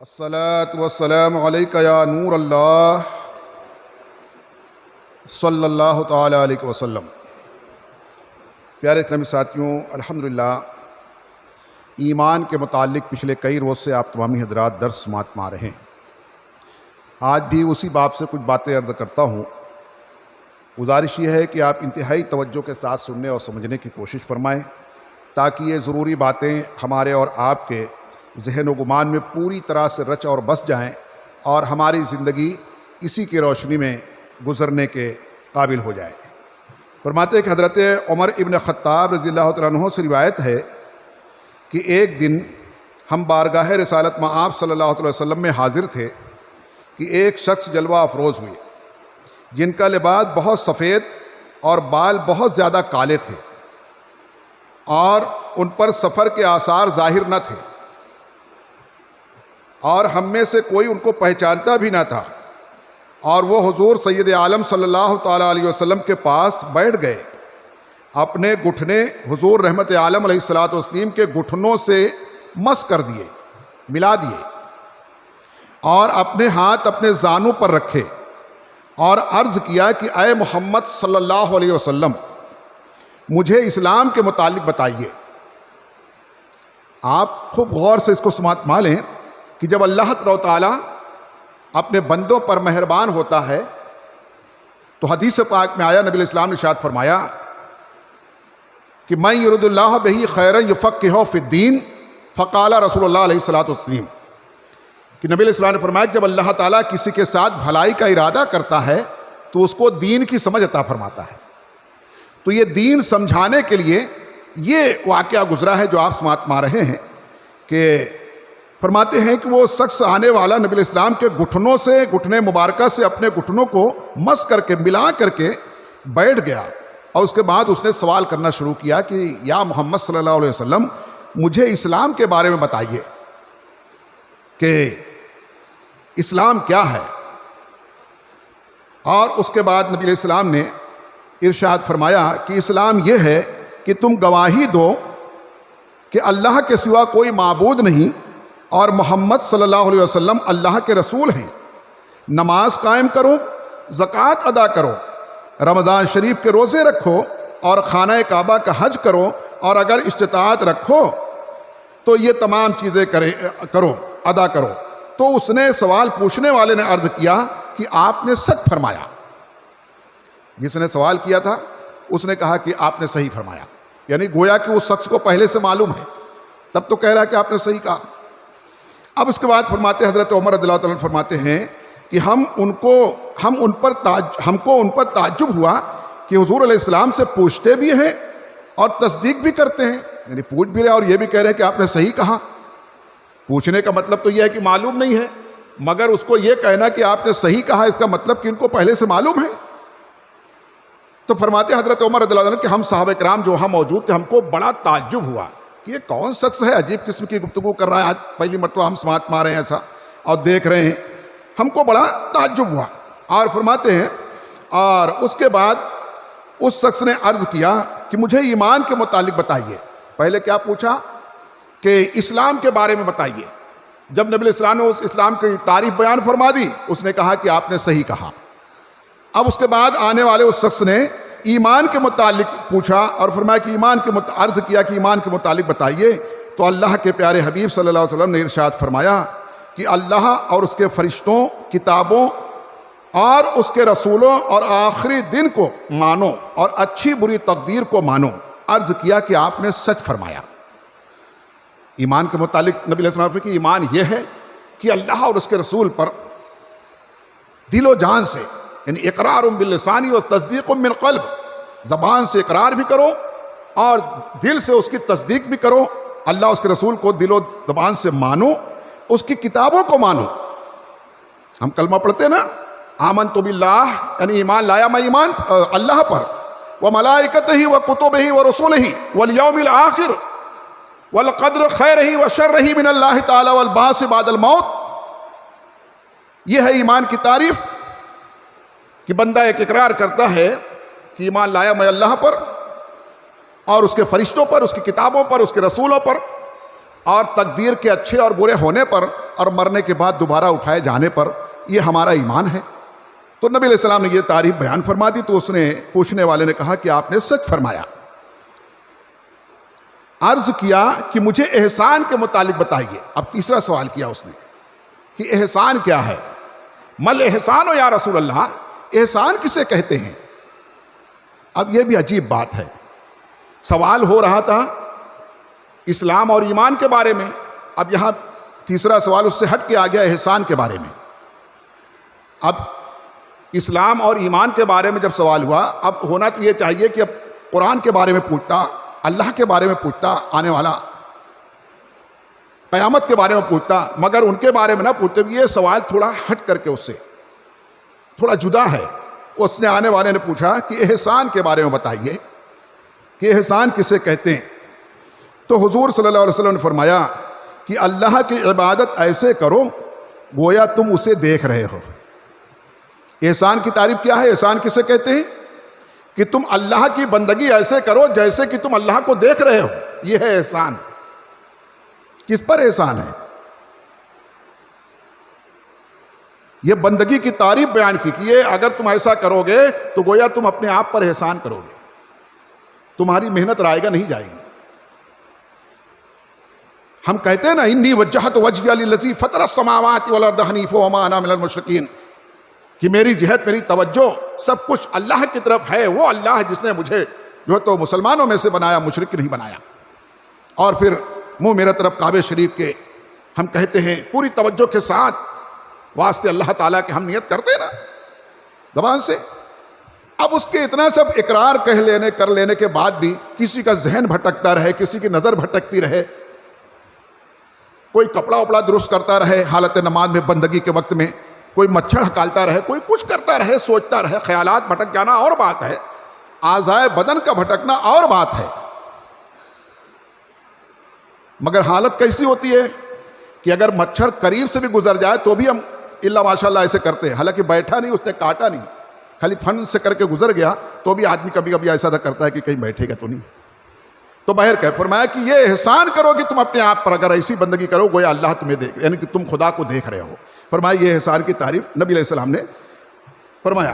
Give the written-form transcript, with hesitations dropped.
अस्सलातु वस्सलामु अलैका या नूर अल्लाह सल्लल्लाहु ताला अलैहि वसल्लम। प्यारे इस्लामी साथियों, अल्हम्दुलिल्लाह ईमान के मुतालिक पिछले कई रोज़ से आप तमामी हजरात दर्स समात में आ रहे हैं। आज भी उसी बाब से कुछ बातें अर्ज़ करता हूँ। गुजारिश ये है कि आप इंतहाई तवज्जो के साथ सुनने और समझने की कोशिश फरमाएँ ताकि ये ज़रूरी बातें हमारे और आपके जहन व गुमान में पूरी तरह से रच और बस जाएं और हमारी ज़िंदगी इसी की रोशनी में गुज़रने के काबिल हो जाए। फरमाते कि हज़रत उमर इब्न ख़त्ताब रज़ियल्लाहु तआला अन्हु से रिवायत है कि एक दिन हम बारगाह रिसालत में आप सल्लल्लाहु अलैहि वसल्लम में हाजिर थे कि एक शख्स जलवा अफरोज़ हुए जिनका लिबास बहुत सफ़ेद और बाल बहुत ज़्यादा काले थे और उन पर सफ़र के आसार ज़ाहिर न थे और हम में से कोई उनको पहचानता भी ना था। और वो हुजूर सैयद आलम सल्लल्लाहु ताला अलैहि वसल्लम के पास बैठ गए। अपने घुटने हुजूर रहमत आलम अलैहिस्सलातु वस्सलाम के घुटनों से मस कर दिए, मिला दिए और अपने हाथ अपने जानों पर रखे और अर्ज़ किया कि अय मोहम्मद सल्लल्लाहु अलैहि वसल्लम, मुझे इस्लाम के मुतालिक बताइए। आप खूब गौर से इसको समात मालें कि जब अल्लाह ताला अपने बंदों पर मेहरबान होता है तो हदीस पाक में आया, नबी इस्लाम ने इरशाद फरमाया कि मैं युरिदुल्लाह बिही खैरन युफ़क़्क़िहु फ़िद्दीन फ़क़ाला रसूलुल्लाह अलैहिस्सलातु वस्सलाम कि नबी इस्लाम ने फरमाया कि जब अल्लाह ताला किसी के साथ भलाई का इरादा करता है तो उसको दीन की समझ अता फरमाता है। तो ये दीन समझाने के लिए ये वाक़या गुज़रा है जो आप समात मा रहे हैं कि फरमाते हैं कि वो शख्स आने वाला नबी इस्लाम के घुटनों से, घुटने मुबारका से अपने घुटनों को मस करके मिला करके बैठ गया और उसके बाद उसने सवाल करना शुरू किया कि या मोहम्मद सल्लल्लाहु अलैहि वसल्लम, मुझे इस्लाम के बारे में बताइए कि इस्लाम क्या है। और उसके बाद नबी इस्लाम ने इरशाद फरमाया कि इस्लाम यह है कि तुम गवाही दो कि अल्लाह के सिवा कोई माबूद नहीं और मोहम्मद सल्लल्लाहु अलैहि वसल्लम अल्लाह के रसूल हैं। नमाज कायम करो, ज़कात अदा करो, रमज़ान शरीफ के रोज़े रखो और खाना काबा का हज करो और अगर इस्तिताअत रखो तो ये तमाम चीज़ें करो, अदा करो। तो उसने, सवाल पूछने वाले ने अर्ज़ किया कि आपने सच फरमाया। जिसने सवाल किया था उसने कहा कि आपने सही फरमाया, यानी गोया कि उस शख्स को पहले से मालूम है, तब तो कह रहा है कि आपने सही कहा। अब उसके बाद फरमाते हज़रत उमर रज़ियल्लाहु तआला अन्हु फरमाते हैं कि हमको उन पर ताज्जुब हुआ कि हुजूर अलैहिस्सलाम से पूछते भी हैं और तस्दीक भी करते हैं, यानी पूछ भी रहे और ये भी कह रहे हैं कि आपने सही कहा। पूछने का मतलब तो यह है कि मालूम नहीं है, मगर उसको ये कहना कि आपने सही कहा इसका मतलब कि इनको पहले से मालूम है। तो फरमाते हज़रत उमर रज़ियल्लाहु अन्हु कि हम साहब किराम जो वहाँ मौजूद थे, हमको बड़ा ताज्जुब हुआ कि ये कौन शख्स है, अजीब किस्म की गुफ्तगू कर रहा है। आज पहली मरतबा हम समात मारे हैं ऐसा और देख रहे हैं, हमको बड़ा ताज्जुब हुआ। और फरमाते हैं और उसके बाद उस शख्स ने अर्ज़ किया कि मुझे ईमान के मुतालिक बताइए। पहले क्या पूछा कि इस्लाम के बारे में बताइए। जब नबी इस्लाम ने उस इस्लाम की तारीफ बयान फरमा दी, उसने कहा कि आपने सही कहा। अब उसके बाद आने वाले उस शख्स ने ईमान के मुतालिक पूछा और फरमाया कि अर्ज़ किया कि ईमान के मुतालिक बताइए। तो अल्लाह के प्यारे हबीब सल्लल्लाहु अलैहि वसल्लम ने इरशाद फरमाया कि अल्लाह और उसके फरिश्तों, किताबों और उसके रसूलों और आखिरी दिन को मानो और अच्छी बुरी तकदीर को मानो। अर्ज़ किया कि आपने सच फरमाया। ईमान के मुतालिक नबी अलैहि सल्लम की ईमान यह है कि अल्लाह और उसके रसूल पर दिलो जान से, यानी इकरार बिल लिसानी और तस्दीक मिन क़ल्ब, ज़बान से इकरार भी करो और दिल से उसकी तस्दीक भी करो। अल्लाह उसके रसूल को दिलो ज़बान से मानो, उसकी किताबों को मानो। हम कलमा पढ़ते ना, आमनतु बिल्लाह, यानी ईमान लाया मैं ईमान अल्लाह पर, व मलाइकतिही व कुतुबिही व रसूलिही वल यौमिल आखिर वल क़द्र खैरिही व शर्रिही मिनल्लाह ताला वल बास बादल मौत। यह है ईमान की तारीफ़ कि बंदा एक इकरार करता है कि ईमान लाया मैं अल्लाह पर और उसके फरिश्तों पर, उसकी किताबों पर, उसके रसूलों पर और तकदीर के अच्छे और बुरे होने पर और मरने के बाद दोबारा उठाए जाने पर यह हमारा ईमान है। तो नबी अलैहिस्सलाम ने यह तारीफ बयान फरमा दी। तो उसने, पूछने वाले ने कहा कि आपने सच फरमाया। अर्ज किया कि मुझे एहसान के मुतालिक बताइए। अब तीसरा सवाल किया उसने कि एहसान क्या है? मल एहसान हो या रसूल अल्लाह, एहसान किसे कहते हैं? अब यह भी अजीब बात है, सवाल हो रहा था इस्लाम और ईमान के बारे में, अब यहां तीसरा सवाल उससे हट के आ गया एहसान के बारे में। अब इस्लाम और ईमान के बारे में जब सवाल हुआ, अब होना तो यह चाहिए कि अब कुरान के बारे में पूछता, अल्लाह के बारे में पूछता, आने वाला क़यामत के बारे में पूछता, मगर उनके बारे में ना पूछते। ये सवाल थोड़ा हट करके उससे थोड़ा जुदा है। उसने, आने वाले ने पूछा कि एहसान के बारे में बताइए कि एहसान किसे कहते हैं। तो हुजूर सल्लल्लाहु अलैहि वसल्लम ने फरमाया कि अल्लाह की इबादत ऐसे करो गोया तुम उसे देख रहे हो। एहसान की तारीफ क्या है? एहसान किसे कहते हैं? कि तुम अल्लाह की बंदगी ऐसे करो जैसे कि तुम अल्लाह को देख रहे हो। यह है एहसान। किस पर एहसान है? यह बंदगी की तारीफ बयान की कि ये अगर तुम ऐसा करोगे तो गोया तुम अपने आप पर एहसान करोगे, तुम्हारी मेहनत रायगा नहीं जाएगी। हम कहते हैं ना, इन्नी वज्जहत वजहिया लिल्लज़ी फतरा समावाति वल अर्द हनीफ़ा व मा अना मिनल मुशरिकीन, कि मेरी जिहत, मेरी तवज्जो सब कुछ अल्लाह की तरफ है। वो अल्लाह जिसने मुझे जो तो मुसलमानों में से बनाया, मुशरिक नहीं बनाया। और फिर मुंह मेरे तरफ काबे शरीफ के हम कहते हैं पूरी तवज्जो के साथ, वास्ते अल्लाह ताला के हम नियत करते हैं ना ज़बान से। अब उसके इतना सब इकरार कर लेने के बाद भी किसी का जहन भटकता रहे, किसी की नज़र भटकती रहे, कोई कपड़ा उपड़ा दुरुस्त करता रहे हालत नमाज में, बंदगी के वक्त में कोई मच्छर हकालता रहे, कोई कुछ करता रहे, सोचता रहे, ख्यालात भटक जाना और बात है, आज़ाए बदन का भटकना और बात है। मगर हालत कैसी होती है कि अगर मच्छर करीब से भी गुजर जाए तो भी हम इल्ला माशाल्लाह ऐसे करते हैं, हालांकि बैठा नहीं, उसने काटा नहीं, खाली फन से करके गुजर गया, तो भी आदमी कभी कभी ऐसा करता है कि कहीं बैठेगा तो नहीं। तो बाहर कह फरमाया कि ये एहसान करो कि तुम अपने आप पर अगर ऐसी बंदगी करो गोया अल्लाह तुम्हें देख, यानी कि तुम खुदा को देख रहे हो। फरमाया ये एहसान की तारीफ नबी अलैहिस्सलाम ने फरमाया।